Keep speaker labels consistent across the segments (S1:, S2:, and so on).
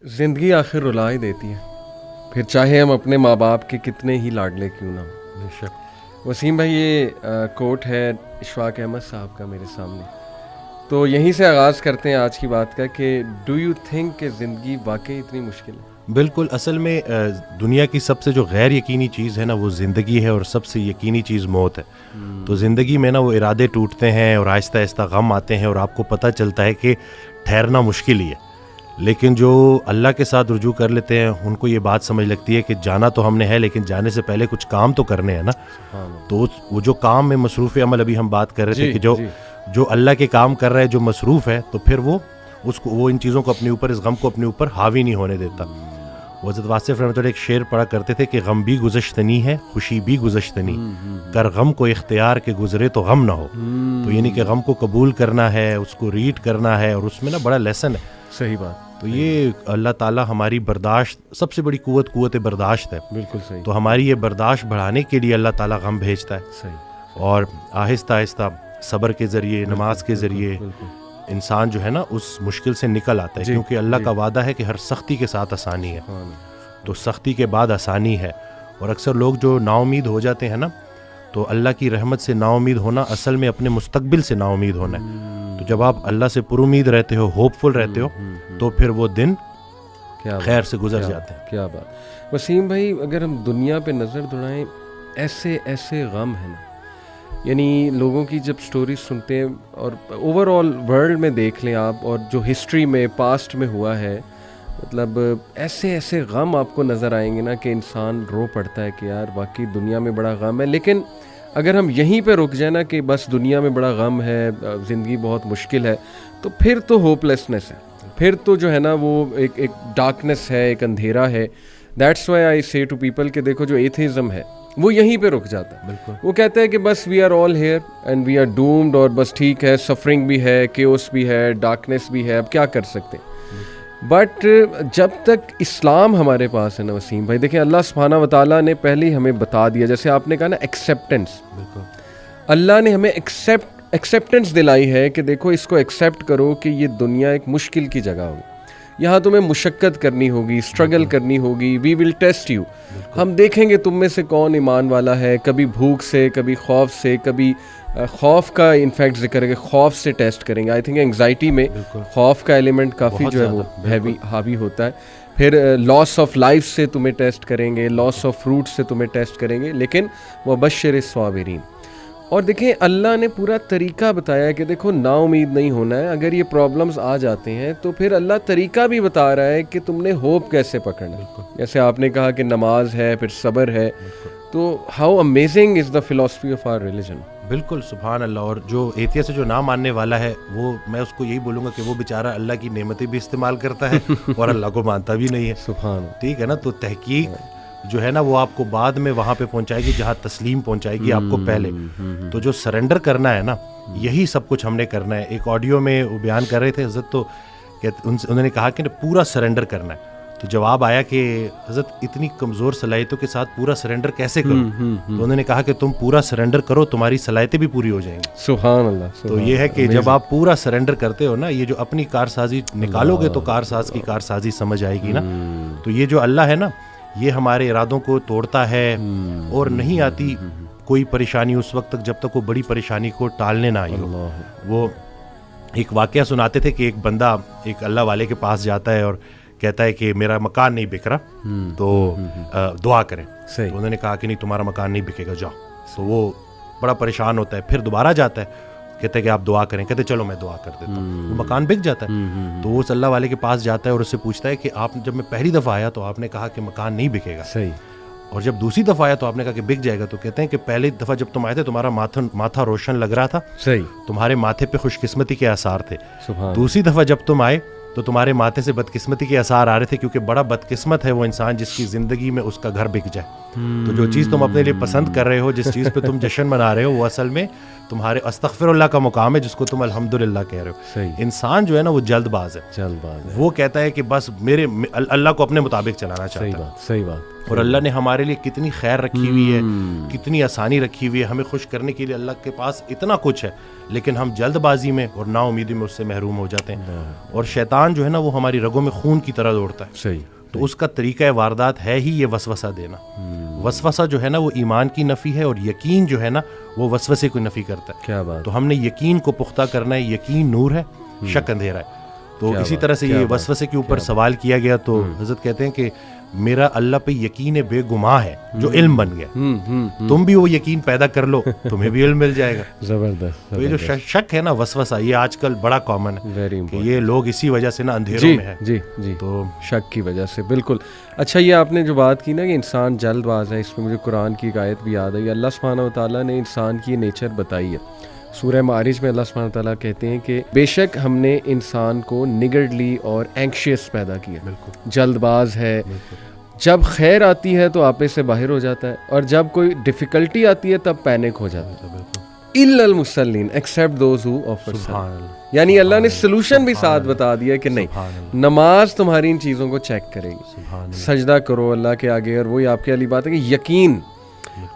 S1: زندگی آخر رلا ہی دیتی ہے، پھر چاہے ہم اپنے ماں باپ کے کتنے ہی لاڈلے کیوں نہ ہوں۔
S2: بے شک۔
S1: وسیم بھائی، یہ کوٹ ہے اشفاق احمد صاحب کا میرے سامنے، تو یہیں سے آغاز کرتے ہیں آج کی بات کا کہ ڈو یو تھنک کہ زندگی واقعی اتنی مشکل ہے؟
S2: بالکل، اصل میں دنیا کی سب سے جو غیر یقینی چیز ہے نا وہ زندگی ہے، اور سب سے یقینی چیز موت ہے۔ تو زندگی میں نا وہ ارادے ٹوٹتے ہیں اور آہستہ آہستہ غم آتے ہیں، اور آپ کو پتہ چلتا ہے کہ ٹھہرنا مشکل ہی ہے، لیکن جو اللہ کے ساتھ رجوع کر لیتے ہیں ان کو یہ بات سمجھ لگتی ہے کہ جانا تو ہم نے ہے، لیکن جانے سے پہلے کچھ کام تو کرنے ہیں نا۔ تو وہ جو کام میں مصروف عمل، ابھی ہم بات کر رہے تھے کہ جو اللہ کے کام کر رہا ہے، جو مصروف ہے، تو پھر وہ ان چیزوں کو اپنے اوپر، اس غم کو اپنے اوپر حاوی نہیں ہونے دیتا۔ حضرت واصف رحمۃ اللہ ایک شعر پڑھا کرتے تھے کہ غم بھی گزشتنی ہے، خوشی بھی گزشتنی، کر غم کو اختیار کے گزرے تو غم نہ ہو۔ تو یعنی کہ غم کو قبول کرنا ہے، اس کو ریڈ کرنا ہے، اور اس میں نا بڑا لیسن ہے۔
S1: صحیح بات۔
S2: تو یہ اللہ تعالیٰ ہماری برداشت، سب سے بڑی قوت برداشت ہے۔
S1: بالکل صحیح۔
S2: تو ہماری یہ برداشت بڑھانے کے لیے اللہ تعالیٰ غم بھیجتا ہے،
S1: صحیح،
S2: اور آہستہ آہستہ صبر کے ذریعے، نماز کے ذریعے انسان جو ہے نا اس مشکل سے نکل آتا ہے، کیونکہ اللہ کا وعدہ ہے کہ ہر سختی کے ساتھ آسانی ہے۔ تو سختی کے بعد آسانی ہے، اور اکثر لوگ جو نا امید ہو جاتے ہیں نا، تو اللہ کی رحمت سے نا امید ہونا اصل میں اپنے مستقبل سے نا امید ہونا ہے۔ تو جب آپ اللہ سے پر امید رہتے ہو، ہوپ فل رہتے ہو، تو پھر وہ دن خیر سے گزر جاتے ہیں۔
S1: کیا بات۔ وسیم بھائی، اگر ہم دنیا پہ نظر دوڑائیں، ایسے ایسے غم ہیں نا، یعنی لوگوں کی جب سٹوریز سنتے ہیں اور اوور آل ورلڈ میں دیکھ لیں آپ، اور جو ہسٹری میں پاسٹ میں ہوا ہے، مطلب ایسے ایسے غم آپ کو نظر آئیں گے نا کہ انسان رو پڑتا ہے کہ یار واقعی دنیا میں بڑا غم ہے۔ لیکن اگر ہم یہیں پہ رک جائیں نا کہ بس دنیا میں بڑا غم ہے، زندگی بہت مشکل ہے، تو پھر تو ہوپ لیسنس ہے، پھر تو جو ہے نا وہ ایک ڈارکنیس ہے، ایک اندھیرا ہے۔ دیٹس وائی آئی سے ٹو پیپل کہ دیکھو جو ایتھیزم ہے وہ یہیں پہ رک جاتا ہے۔
S2: بالکل،
S1: وہ کہتا ہے کہ بس we are all here and we are doomed, اور بس ٹھیک ہے، سفرنگ بھی ہے، کیوس بھی ہے، ڈارکنیس بھی ہے، اب کیا کر سکتے ہیں۔ بٹ جب تک اسلام ہمارے پاس ہے نا وسیم بھائی، دیکھیں اللہ سبحانہ و تعالیٰ نے پہلے ہی ہمیں بتا دیا، جیسے آپ نے کہا نا ایکسیپٹنس،
S2: بالکل،
S1: اللہ نے ہمیں ایکسیپٹنس دلائی ہے کہ دیکھو اس کو ایکسیپٹ کرو کہ یہ دنیا ایک مشکل کی جگہ ہوگی، یہاں تمہیں مشقت کرنی ہوگی، اسٹرگل کرنی ہوگی، وی ول ٹیسٹ یو، ہم دیکھیں گے تم میں سے کون ایمان والا ہے، کبھی بھوک سے، کبھی خوف سے، کبھی خوف کا انفیکٹ ذکر ہے کہ خوف سے ٹیسٹ کریں گے۔ آئی تھنک انگزائٹی میں خوف کا ایلیمنٹ کافی جو ہے وہ حاوی ہوتا ہے۔ پھر لاس آف لائف سے تمہیں ٹیسٹ کریں گے، لاس آف فروٹ سے تمہیں ٹیسٹ کریں گے، لیکن وبشر الصابرین۔ اور دیکھیں اللہ نے پورا طریقہ بتایا ہے کہ دیکھو نا امید نہیں ہونا ہے، اگر یہ پرابلمز آ جاتے ہیں تو پھر اللہ طریقہ بھی بتا رہا ہے کہ تم نے ہوپ کیسے پکڑنا ہے۔ جیسے آپ نے کہا کہ نماز ہے، پھر صبر ہے، تو how amazing is the philosophy of our religion.
S2: بالکل، سبحان اللہ۔ اور جو ایتھیا سے جو نہ ماننے والا ہے، وہ میں اس کو یہی بولوں گا کہ وہ بیچارہ اللہ کی نعمتیں بھی استعمال کرتا ہے اور اللہ کو مانتا بھی نہیں ہے۔
S1: سبحان اللہ،
S2: ٹھیک ہے نا۔ تو تحقیق جو ہے نا وہ آپ کو بعد میں وہاں پہ پہنچائے گی جہاں تسلیم پہنچائے گی آپ کو پہلے۔ تو جو سرنڈر کرنا ہے نا، یہی سب کچھ ہم نے کرنا ہے۔ ایک آڈیو میں وہ بیان کر رہے تھے حضرت، تو انہوں نے کہا کہ پورا سرنڈر کرنا ہے۔ تو جواب آیا کہ حضرت اتنی کمزور صلاحیتوں کے ساتھ پورا سرنڈر کیسے کروں؟ تو انہوں نے کہا کہ تم پورا سرنڈر کرو، تمہاری صلاحیتیں بھی پوری ہو جائیں گی۔
S1: سبحان اللہ۔
S2: تو یہ ہے کہ جب آپ پورا سرنڈر کرتے ہو نا، یہ جو اپنی کارسازی نکالو گے تو کارساز کی کارسازی سمجھ آئے گی نا۔ تو یہ جو اللہ ہے نا، یہ ہمارے ارادوں کو توڑتا ہے، اور نہیں آتی کوئی پریشانی اس وقت تک جب تک وہ بڑی پریشانی کو ٹالنے نہ آئی ہو۔ وہ ایک واقعہ سناتے تھے کہ ایک بندہ ایک اللہ والے کے پاس جاتا ہے اور کہتا ہے کہ میرا مکان نہیں بک رہا، تو دعا کریں۔ تو انہوں نے کہا کہ نہیں، تمہارا مکان نہیں بکے گا، جاؤ۔ تو وہ بڑا پریشان ہوتا ہے، پھر دوبارہ جاتا ہے، کہتا ہے کہ آپ دعا کریں، کہتے چلو میں دعا کر دیتا ہوں، وہ مکان بک جاتا ہے۔ تو وہ اس اللہ والے کے پاس جاتا ہے اور اس سے پوچھتا ہے کہ آپ جب میں پہلی دفعہ آیا تو آپ نے کہا کہ مکان نہیں بکے گا،
S1: صحیح،
S2: اور جب دوسری دفعہ آیا تو آپ نے کہا کہ بک جائے گا۔ تو کہتے ہیں کہ پہلی دفعہ جب تم آئے تھے تمہارا ماتھا روشن لگ رہا تھا،
S1: صحیح،
S2: تمہارے ماتھے پہ خوش قسمتی کے آثار تھے۔
S1: سبحان۔
S2: دوسری دفعہ جب تم آئے تو تمہارے ماتھے سے بدقسمتی کے آثار آ رہے تھے، کیونکہ بڑا بدقسمت ہے وہ انسان جس کی زندگی میں اس کا گھر بک جائے۔ تو جو چیز تم اپنے لیے پسند کر رہے ہو، جس چیز پہ تم جشن منا رہے ہو، وہ اصل میں تمہارے استغفر اللہ کا مقام ہے جس کو تم الحمدللہ کہہ رہے ہو.
S1: صحیح.
S2: انسان جو ہے نا وہ جلد باز ہے,
S1: جلد باز ہے.
S2: وہ کہتا ہے کہ بس میرے اللہ کو اپنے مطابق چلانا چاہتا
S1: صحیح
S2: ہے.
S1: بات, صحیح بات.
S2: اور اللہ نے ہمارے لیے کتنی خیر رکھی ہوئی ہے, کتنی آسانی رکھی ہوئی ہے, ہمیں خوش کرنے کے لیے اللہ کے پاس اتنا کچھ ہے, لیکن ہم جلد بازی میں اور نا امیدی میں اس سے محروم ہو جاتے ہیں. اور شیطان جو ہے نا وہ ہماری رگوں میں خون کی طرح دوڑتا ہے.
S1: صحیح.
S2: تو اس کا طریقہ واردات ہے ہی یہ وسوسہ دینا. وسوسہ جو ہے نا وہ ایمان کی نفی ہے, اور یقین جو ہے نا وہ وسوسے کو نفی کرتا ہے.
S1: کیا بات.
S2: تو ہم نے یقین کو پختہ کرنا ہے. یقین نور ہے, شک اندھیرا ہے. تو اسی طرح سے یہ وسوسے کے اوپر سوال کیا گیا تو حضرت کہتے ہیں کہ میرا اللہ پہ یقین بے گماں ہے جو علم بن گیا. تم بھی وہ یقین پیدا کر لو, تمہیں بھی علم مل جائے گا.
S1: زبردست.
S2: تو یہ جو شک ہے نا وسوسہ, یہ آج کل بڑا کامن ہے
S1: ویری
S2: کہ
S1: امپورٹنٹ.
S2: یہ لوگ اسی وجہ سے نا اندھیروں میں ہے.
S1: جی جی.
S2: تو
S1: شک کی وجہ سے, بالکل. اچھا, یہ آپ نے جو بات کی نا کہ انسان جلد باز ہے, اس میں مجھے قرآن کی ایک آیت بھی یاد ہے. اللہ سبحانہ و تعالیٰ نے انسان کی نیچر بتائی ہے. سورہ معارج میں اللہ سبحانہ و تعالیٰ کہتے ہیں کہ بے شک ہم نے انسان کو نگرڈلی اور اینکشیس پیدا کیا.
S2: بالکل
S1: جلد باز ہے. جب خیر آتی ہے تو آپے سے باہر ہو جاتا ہے, اور جب کوئی ڈیفیکلٹی آتی ہے تب پینک ہو جاتا ہے. الا المصلین ایکسیپٹ دوز ہو آفر. یعنی اللہ نے سلوشن بھی ساتھ بتا دیا کہ نہیں, نماز تمہاری ان چیزوں کو چیک کرے گی. سجدہ کرو اللہ کے آگے, اور وہی آپ کی علی بات ہے کہ یقین.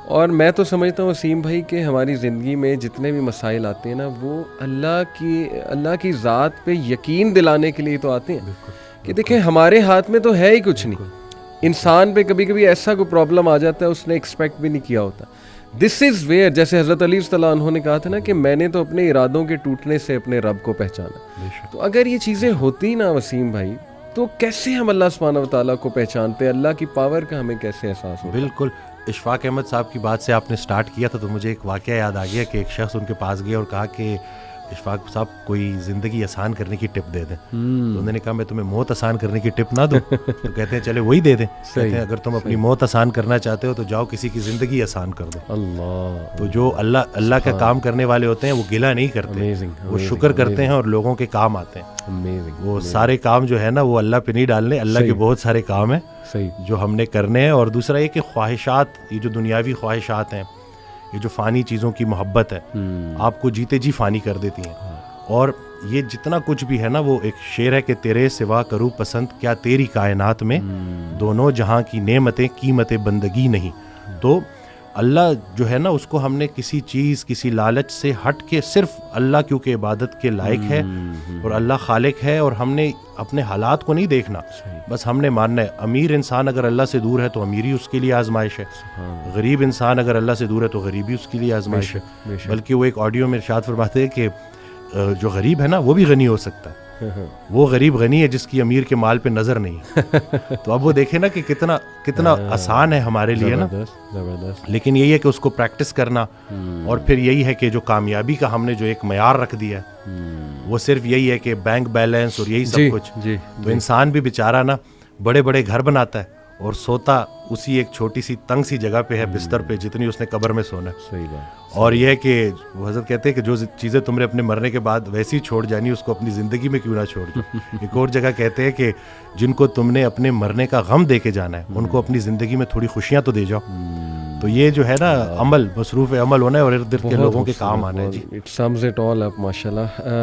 S1: اور میں تو سمجھتا ہوں وسیم بھائی کہ ہماری زندگی میں جتنے بھی مسائل آتے ہیں نا وہ اللہ کی ذات پہ یقین دلانے کے لیے تو آتے ہیں کہ دیکھیں ہمارے ہاتھ میں تو ہے ہی کچھ نہیں. انسان پہ کبھی کبھی ایسا کوئی پرابلم آ جاتا ہے اس نے ایکسپیکٹ بھی نہیں کیا ہوتا. دس از ویئر, جیسے حضرت علی صلی اللہ عنہ نے کہا تھا نا کہ میں نے تو اپنے ارادوں کے ٹوٹنے سے اپنے رب کو پہچانا. تو اگر یہ چیزیں ہوتی نا وسیم بھائی, تو کیسے ہم اللہ سبحانہ و تعالیٰ کو پہچانتے, اللہ کی پاور کا ہمیں کیسے احساس ہوتا.
S2: بالکل. اشفاق احمد صاحب کی بات سے آپ نے سٹارٹ کیا تھا تو مجھے ایک واقعہ یاد آ گیا کہ ایک شخص ان کے پاس گیا اور کہا کہ اشفاق صاحب کوئی زندگی آسان کرنے کی ٹپ دے دیں. تو انہوں نے کہا میں تمہیں موت آسان کرنے کی ٹپ نہ دوں. تو کہتے ہیں چلے وہی دے دیں. کہتے ہیں اگر تم اپنی موت آسان کرنا چاہتے ہو تو جاؤ کسی کی زندگی آسان کر دو.
S1: اللہ.
S2: تو جو اللہ کا کام کرنے والے ہوتے ہیں وہ گلہ نہیں کرتے, وہ شکر کرتے ہیں اور لوگوں کے کام آتے ہیں. وہ سارے کام جو ہے نا وہ اللہ پہ نہیں ڈالنے, اللہ کے بہت سارے کام ہیں جو ہم نے کرنے ہیں. اور دوسرا یہ کہ خواہشات, یہ جو دنیاوی خواہشات ہیں, یہ جو فانی چیزوں کی محبت ہے, آپ کو جیتے جی فانی کر دیتی ہیں. اور یہ جتنا کچھ بھی ہے نا وہ ایک شعر ہے کہ تیرے سوا کروں پسند کیا تیری کائنات میں, دونوں جہاں کی نعمتیں قیمت بندگی نہیں. تو اللہ جو ہے نا اس کو ہم نے کسی چیز کسی لالچ سے ہٹ کے صرف اللہ کیونکہ عبادت کے لائق ہے اور اللہ خالق ہے, اور ہم نے اپنے حالات کو نہیں دیکھنا, بس ہم نے ماننا ہے. امیر انسان اگر اللہ سے دور ہے تو امیری اس کے لیے آزمائش ہے, غریب انسان اگر اللہ سے دور ہے تو غریبی اس کے لیے آزمائش ہے. بلکہ وہ ایک آڈیو میں ارشاد فرماتے ہیں کہ جو غریب ہے نا وہ بھی غنی ہو سکتا ہے. وہ غریب غنی ہے جس کی امیر کے مال پہ نظر نہیں ہے. تو اب وہ دیکھیں نا کہ کتنا آسان ہے ہمارے لیے نا, لیکن یہی ہے کہ اس کو پریکٹس کرنا. اور پھر یہی ہے کہ جو کامیابی کا ہم نے جو ایک معیار رکھ دیا ہے وہ صرف یہی ہے کہ بینک بیلنس اور یہی سب کچھ. تو انسان بھی بیچارہ نا بڑے بڑے گھر بناتا ہے اور سوتا اسی ایک چھوٹی سی تنگ سی جگہ پہ ہے, بستر پہ, جتنی اس نے قبر میں سونا ہے.
S1: صحیح بات.
S2: اور یہ ہے کہ وہ حضرت کہتے ہیں کہ جو چیزیں تم نے اپنے مرنے کے بعد ویسی چھوڑ جانی اس کو اپنی زندگی میں کیوں نہ چھوڑ دو. ایک اور جگہ کہتے ہیں کہ جن کو تم نے اپنے مرنے کا غم دے کے جانا ہے ان کو اپنی زندگی میں تھوڑی خوشیاں تو دے جاؤ. تو یہ جو ہے نا عمل, مصروف عمل ہونا ہے اور ارد گرد کے لوگوں کے کام آنا ہے. جی,
S1: اٹ سمز اٹ آل اپ, ماشاءاللہ.